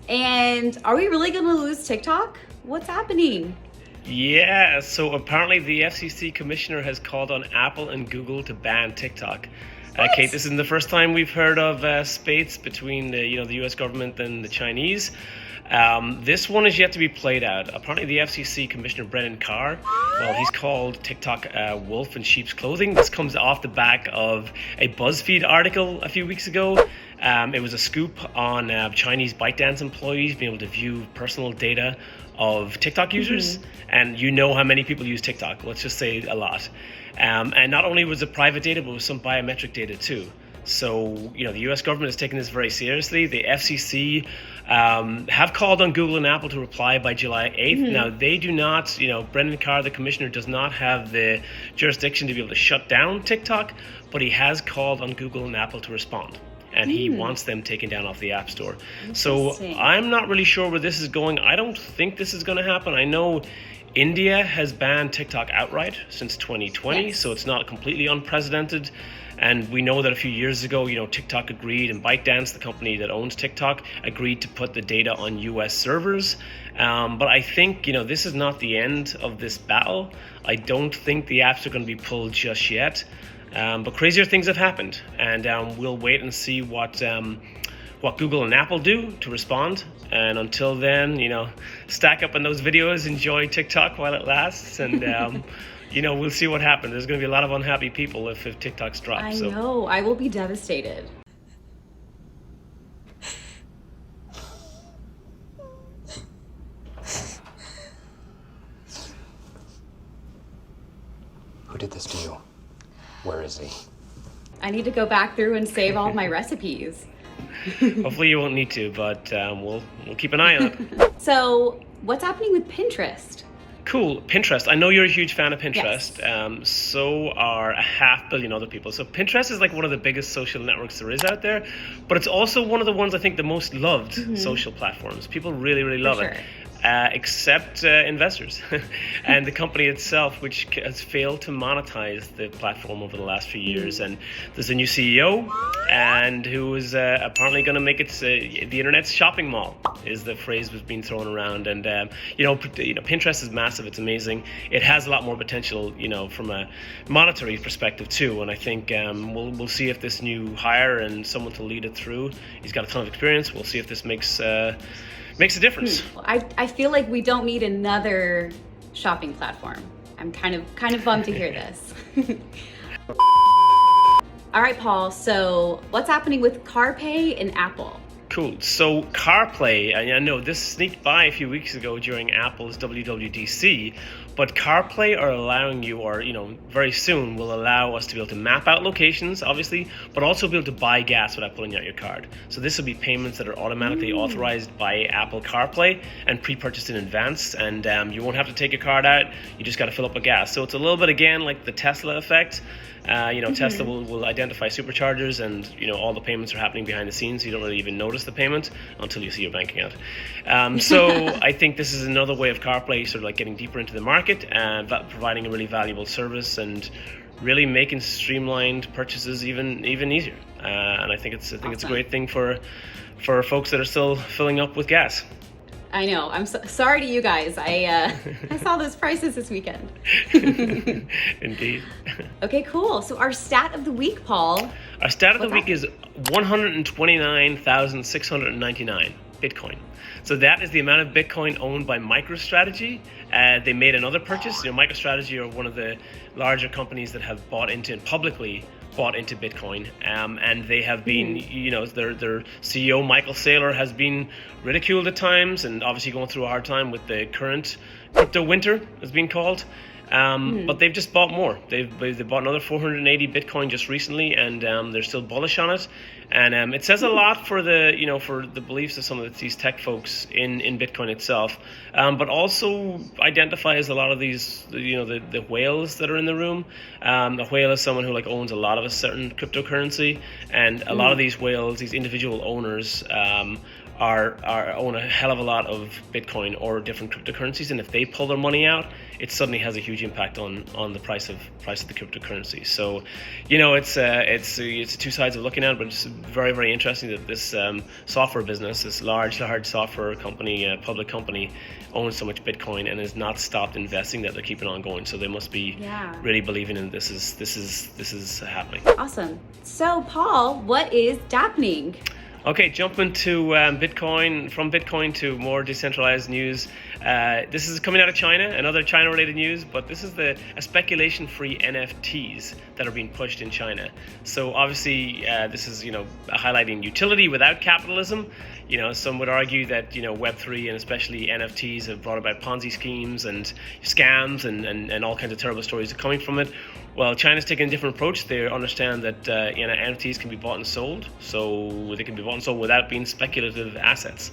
And are we really going to lose TikTok? What's happening? Yeah, so apparently the FCC commissioner has called on Apple and Google to ban TikTok. Kate, this isn't the first time we've heard of spates between the U.S. government and the Chinese. This one is yet to be played out. Apparently, the FCC Commissioner Brendan Carr, well, he's called TikTok wolf in sheep's clothing. This comes off the back of a BuzzFeed article a few weeks ago. It was a scoop on Chinese ByteDance employees being able to view personal data of TikTok users. And you know how many people use TikTok. Let's just say a lot. And not only was it private data, but it was some biometric data too. So, the US government is taking this very seriously. The FCC have called on Google and Apple to reply by July 8th. Now, they do not, Brendan Carr, the commissioner, does not have the jurisdiction to be able to shut down TikTok, but he has called on Google and Apple to respond. And he wants them taken down off the App Store. So I'm not really sure where this is going. I don't think this is going to happen. I know India has banned TikTok outright since 2020, so it's not completely unprecedented. And we know that a few years ago, TikTok agreed, and ByteDance, the company that owns TikTok, agreed to put the data on US servers. But I think, this is not the end of this battle. I don't think the apps are going to be pulled just yet. But crazier things have happened, and we'll wait and see what Google and Apple do to respond. And until then, stack up on those videos, enjoy TikTok while it lasts, and we'll see what happens. There's going to be a lot of unhappy people if TikTok's dropped. I know. I will be devastated. Who did this to you? Where is he? I need to go back through and save all my recipes. Hopefully you won't need to, but we'll keep an eye on it. So, what's happening with Pinterest? Cool. Pinterest. I know you're a huge fan of Pinterest. Yes. So are 500 million other people. So Pinterest is like one of the biggest social networks there is out there, but it's also one of the ones I think the most loved social platforms. People really, really love it. Except investors and the company itself, which has failed to monetize the platform over the last few years. And there's a new CEO, and who is apparently going to make it the internet's shopping mall, is the phrase was being thrown around. And Pinterest is massive; it's amazing. It has a lot more potential, from a monetary perspective too. And I think we'll see if this new hire and someone to lead it through. He's got a ton of experience. We'll see if this makes a difference. I feel like we don't need another shopping platform. I'm kind of bummed to hear this. All right, Paul, so what's happening with Carplay and Apple? Cool. So Carplay, I know this sneaked by a few weeks ago during Apple's WWDC, but Carplay are allowing you, or very soon will allow us to be able to map out locations, obviously, but also be able to buy gas without pulling out your card. So this will be payments that are automatically authorized by Apple Carplay and pre-purchased in advance, and you won't have to take your card out. You just got to fill up with gas. So it's a little bit, again, like the Tesla effect. Tesla will identify superchargers, and all the payments are happening behind the scenes, so you don't really even notice the payment until you see your bank account. So I think this is another way of Carplay sort of like getting deeper into the market and providing a really valuable service and really making streamlined purchases even easier. And I think it's a great thing for folks that are still filling up with gas. I know. I'm sorry to you guys. I saw those prices this weekend. Indeed. Okay, cool. So our stat of the week, Paul. Our stat of the week is 129,699 Bitcoin. So that is the amount of Bitcoin owned by MicroStrategy. They made another purchase. MicroStrategy are one of the larger companies that have publicly bought into Bitcoin, and they have been, their CEO Michael Saylor has been ridiculed at times, and obviously going through a hard time with the current crypto winter, as being called. But they've just bought more. They bought another 480 Bitcoin just recently, and they're still bullish on it. And it says a lot for the beliefs of some of these tech folks in Bitcoin itself, but also identifies a lot of these the whales that are in the room. A whale is someone who owns a lot of a certain cryptocurrency, and a lot of these whales, these individual owners, own a hell of a lot of Bitcoin or different cryptocurrencies, and if they pull their money out, it suddenly has a huge impact on the price of the cryptocurrency. So, it's two sides of looking at it, but it's very, very interesting that this software business, this large software company, public company, owns so much Bitcoin and has not stopped investing. That they're keeping on going. So they must be really believing in this is happening. Awesome. So Paul, what is Appening? Okay, jumping to Bitcoin, from Bitcoin to more decentralized news. This is coming out of China, another China-related news, but this is a speculation-free NFTs that are being pushed in China. So obviously, this is highlighting utility without capitalism. Some would argue that Web3 and especially NFTs have brought about Ponzi schemes and scams and all kinds of terrible stories coming from it. Well, China's taking a different approach. They understand that NFTs can be bought and sold, so they can be bought and sold without being speculative assets.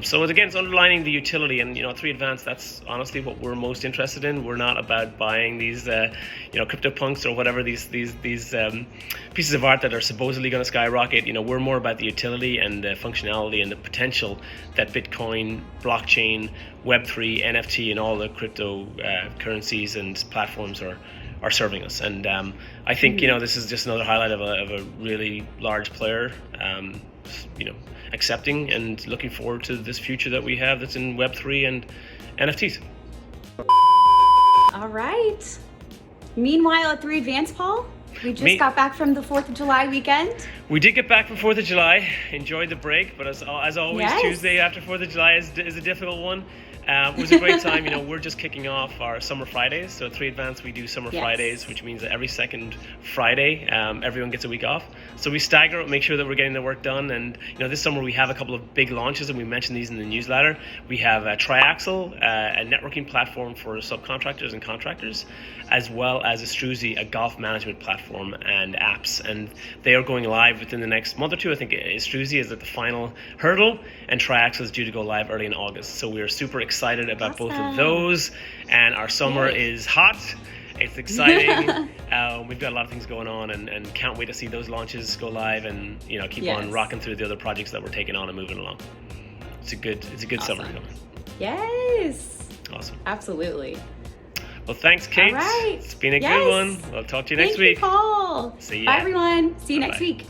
So again, it's underlining the utility, and 3 Advanced, that's honestly what we're most interested in. We're not about buying these CryptoPunks or whatever, these pieces of art that are supposedly going to skyrocket. We're more about the utility and the functionality and the potential that Bitcoin, blockchain, Web3, NFT, and all the crypto currencies and platforms are serving us. And I think this is just another highlight of a really large player accepting and looking forward to this future that we have that's in Web3 and NFTs. All right. Meanwhile, at 3 Advanced, Paul, we just got back from the 4th of July weekend. We did get back from 4th of July, enjoyed the break, but as always, Yes. Tuesday after 4th of July is a difficult one. It was a great time. We're just kicking off our Summer Fridays. So at 3 Advanced, we do Summer Fridays, which means that every second Friday, everyone gets a week off. So we stagger it, make sure that we're getting the work done. And this summer we have a couple of big launches, and we mentioned these in the newsletter. We have Triaxle, a networking platform for subcontractors and contractors, as well as Astruzi, a golf management platform and apps. And they are going live within the next month or two. I think Astruzi is at the final hurdle, and Triaxle is due to go live early in August. So we are super excited about both of those, and our summer is hot. It's exciting. We've got a lot of things going on, and can't wait to see those launches go live and keep on rocking through the other projects that we're taking on and moving along. It's a good summer coming. Yes. Awesome. Absolutely. Well, thanks, Kate. All right. It's been a good one. I'll talk to you next week. Thank you, Paul. See ya. Bye, everyone. See you next Bye-bye. week.